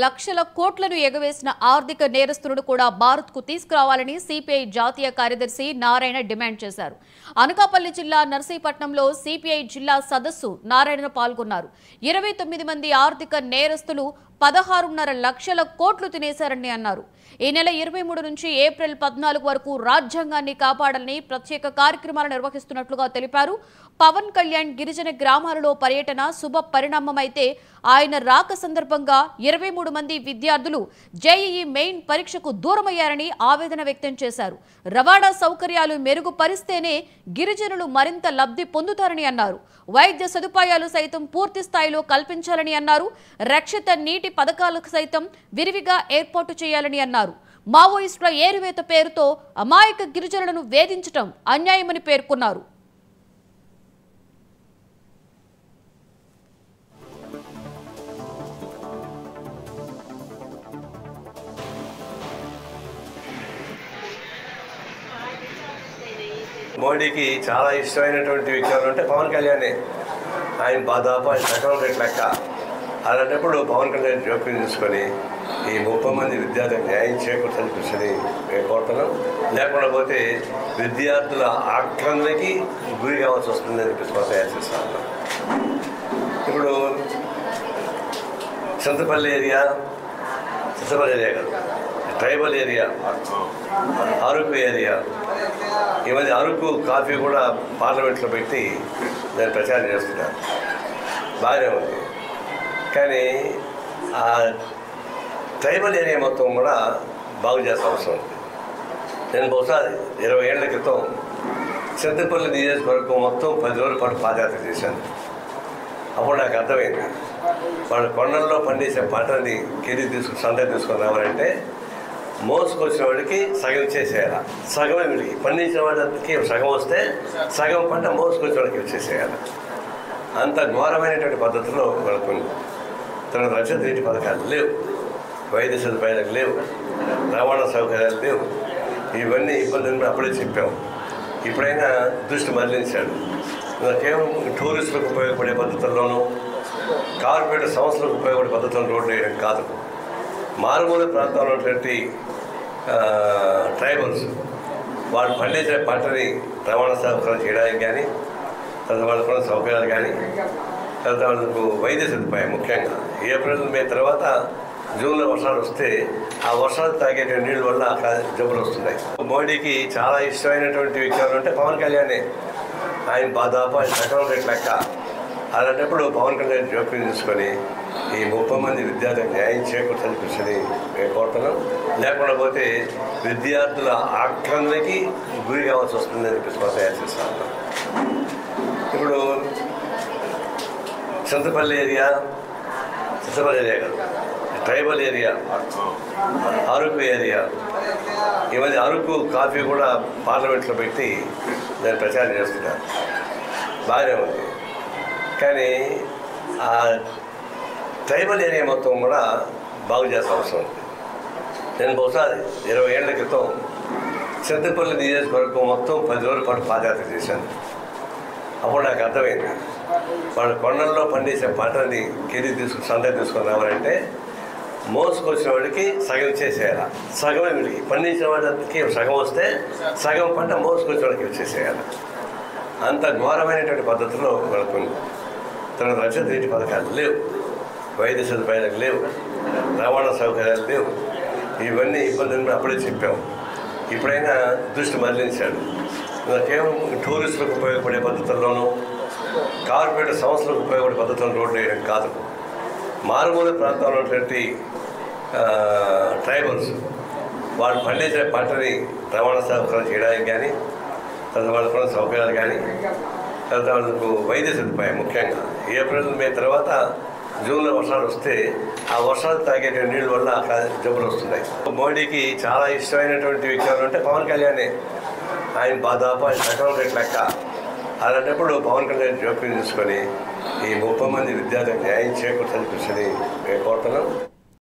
లక్షల కోట్లను ఎగవేసిన ఆర్థిక నేరస్తులను కూడా భారత్కు తీసుకురావాలని సిపిఐ జాతీయ కార్యదర్శి నారాయణ డిమాండ్ చేశారు. అనకాపల్లి జిల్లా నర్సీపట్నంలో సిపిఐ జిల్లా సదస్సు నారాయణ పాల్గొన్నారు. 29 మంది ఆర్థిక నేరస్తులు 16.5 లక్షల కోట్లు తినేశారని అన్నారు. ఈ నెల 23 నుంచి ఏప్రిల్ 14 వరకు రాజ్యాంగాన్ని కాపాడాలని ప్రత్యేక కార్యక్రమాలు నిర్వహిస్తున్నట్లుగా తెలిపారు. పవన్ కళ్యాణ్ గిరిజన గ్రామాలలో పర్యటన శుభ పరిణామమైతే ఆయన రాక సందర్భంగా 23 మంది విద్యార్థులు జేఈఈ మెయిన్ పరీక్షకు దూరమయ్యారని ఆవేదన వ్యక్తం చేశారు. రవాణా సౌకర్యాలు మెరుగుపరిస్తేనే గిరిజనులు మరింత లబ్ధి పొందుతారని అన్నారు. వైద్య సదుపాయాలు సైతం పూర్తి స్థాయిలో కల్పించాలని అన్నారు. రక్షిత నీటి పథకాలకు సైతం విరివిగా ఏర్పాటు చేయాలని అన్నారు. మావోయిస్టుల ఏరువేత పేరుతో అమాయక గిరిజనులను వేధించడం అన్యాయమని పేర్కొన్నారు. మోడీకి చాలా ఇష్టమైనటువంటి వ్యక్తులు అంటే పవన్ కళ్యాణే. ఆయన దాదాపు ఆయన సగం రేట్ లెక్క. అలాంటప్పుడు పవన్ కళ్యాణ్ జోక్యం తీసుకొని ఈ 30 మంది విద్యార్థులకు న్యాయం చేకూర్చాలని కృషిని మేము కోరుతున్నాం. లేకుండా పోతే విద్యార్థుల ఆక్రమణకి గురి కావాల్సి వస్తుందని చెప్పి తయారు చేస్తా ఉన్నాం. ఇప్పుడు చింతపల్లి ఏరియా కాదు, ట్రైబల్ ఏరియా, అరకు ఏరియా, ఈ మధ్య అరకు కాఫీ కూడా పార్లమెంట్లో పెట్టి దాన్ని ప్రచారం చేస్తున్నారు. బాగానే ఉంది. కానీ ఆ ట్రైబల్ ఏరియా మొత్తం కూడా బాగు చేసే అవసరం ఉంది. నేను బహుశా 20 ఏళ్ల క్రితం చింతపల్లి నియోజకవర్గం మొత్తం 10 రోజుల పాటు పాదయాత్ర చేశాను. అప్పుడు నాకు అర్థమైంది, వాళ్ళు కొండల్లో పండించే పంటని సంత తీసుకొని రావాలంటే మోసుకొచ్చిన వాడికి సగం ఇచ్చేసేయాలి. సగమే వీడికి పండించిన వాడికి సగం వస్తే సగం పంట మోసుకొచ్చిన వాడికి ఇచ్చేసేయాలి. అంత ఘోరమైనటువంటి పద్ధతిలో వాళ్ళకు తన రక్షిత నీటి పథకాలు లేవు, వైద్య సదుపాయాలకు లేవు, రవాణా సౌకర్యాలు లేవు. ఇవన్నీ ఇబ్బందులు అప్పుడే చెప్పాము. ఇప్పుడైనా దృష్టి మరలించాడు. కేవలం టూరిస్టులకు ఉపయోగపడే పద్ధతుల్లోనూ కార్పొరేట్ సంస్థలకు ఉపయోగపడే పద్ధతులను రోడ్డు వేయడం కాదు. మారుమూల ప్రాంతాల్లో ఉన్నటువంటి ట్రైబల్స్ వాళ్ళు పండించే పంటని రవాణా సౌకర్యాలు చేయడానికి కానీ, తర్వాత వాళ్ళకున్న సౌకర్యాలు కానీ, తర్వాత వాళ్ళకు వైద్య సదుపాయం ముఖ్యంగా ఏప్రిల్ మే తర్వాత జూన్లో వర్షాలు వస్తే ఆ వర్షాలు తాగే నీళ్ళ వల్ల జబ్బులు వస్తున్నాయి. మోడీకి చాలా ఇష్టమైనటువంటి వ్యక్తులు అంటే పవన్ కళ్యాణే. ఆయన దాదాపు ఆయన సగం రేట్ లెక్క. అలాంటప్పుడు పవన్ కళ్యాణ్ జోక్యం తీసుకొని ఈ 30 మంది విద్యార్థులకు న్యాయం చేకూర్చాలని కృషిని మేము కోరుతున్నాం. లేకుండా పోతే విద్యార్థుల ఆక్రమణకి గురి కావాల్సి వస్తుందని చెప్పి తయారు చేస్తా ఉన్నాం. ఇప్పుడు చింతపల్లి ఏరియా కాదు, ట్రైబల్ ఏరియా, అరకు ఏరియా, ఈ మధ్య అరకు కాఫీ కూడా పార్లమెంట్లో పెట్టి దాన్ని ప్రచారం చేస్తున్నారు. బాగానే ఉంది. కానీ ఆ ట్రైబల్ ఏరియా మొత్తం కూడా బాగు చేసే అవసరం ఉంది. నేను బహుశా 20 ఏళ్ల క్రితం చింతపల్లి నియోజకవర్గం మొత్తం 10 రోజుల పాటు పాదయాత్ర చేశాను. అప్పుడు నాకు అర్థమైంది, వాళ్ళు కొండల్లో పండించే పంటని సంత తీసుకొని రావాలంటే మోసుకొచ్చిన వాడికి సగం ఇచ్చేసేయాలి. సగమే వీడికి పండించిన వాడికి సగం వస్తే సగం పంట మోసుకొచ్చిన వాడికి ఇచ్చేసేయాలి. అంత ఘోరమైనటువంటి పద్ధతిలో వాళ్ళకు తన రక్షిత నీటి పథకాలు లేవు, వైద్య సదుపాయాలకు లేవు, రవాణా సౌకర్యాలు లేవు. ఇవన్నీ ఇబ్బందులు అప్పుడే చెప్పాము. ఇప్పుడైనా దృష్టి మరలించాడు. కేవలం టూరిస్టులకు ఉపయోగపడే పద్ధతుల్లోనూ కార్పొరేట్ సంస్థలకు ఉపయోగపడే పద్ధతులను రోడ్డు వేయడం కాదు. మారుమూల ప్రాంతాల్లో ఉన్నటువంటి ట్రైబల్స్ వాళ్ళు పండించే పంటని రవాణా సౌకర్యాలు చేయడానికి కానీ, తర్వాత వాళ్ళకున్న సౌకర్యాలు కానీ, తర్వాత వాళ్ళకు వైద్య సదుపాయం ముఖ్యంగా ఏప్రిల్ మే తర్వాత జూన్లో వర్షాలు వస్తే ఆ వర్షాలు తాగే నీళ్ళ వల్ల జబ్బులు వస్తున్నాయి. మోడీకి చాలా ఇష్టమైనటువంటి వ్యక్తులు అంటే పవన్ కళ్యాణే. ఆయన దాదాపు ఆయన సగం రేట్ లెక్క. అలాంటప్పుడు పవన్ కళ్యాణ్ జోక్యం తీసుకొని ఈ 30 మంది విద్యార్థులకు న్యాయం చేకూర్చాలని కృషిని మేము కోరుతున్నాం.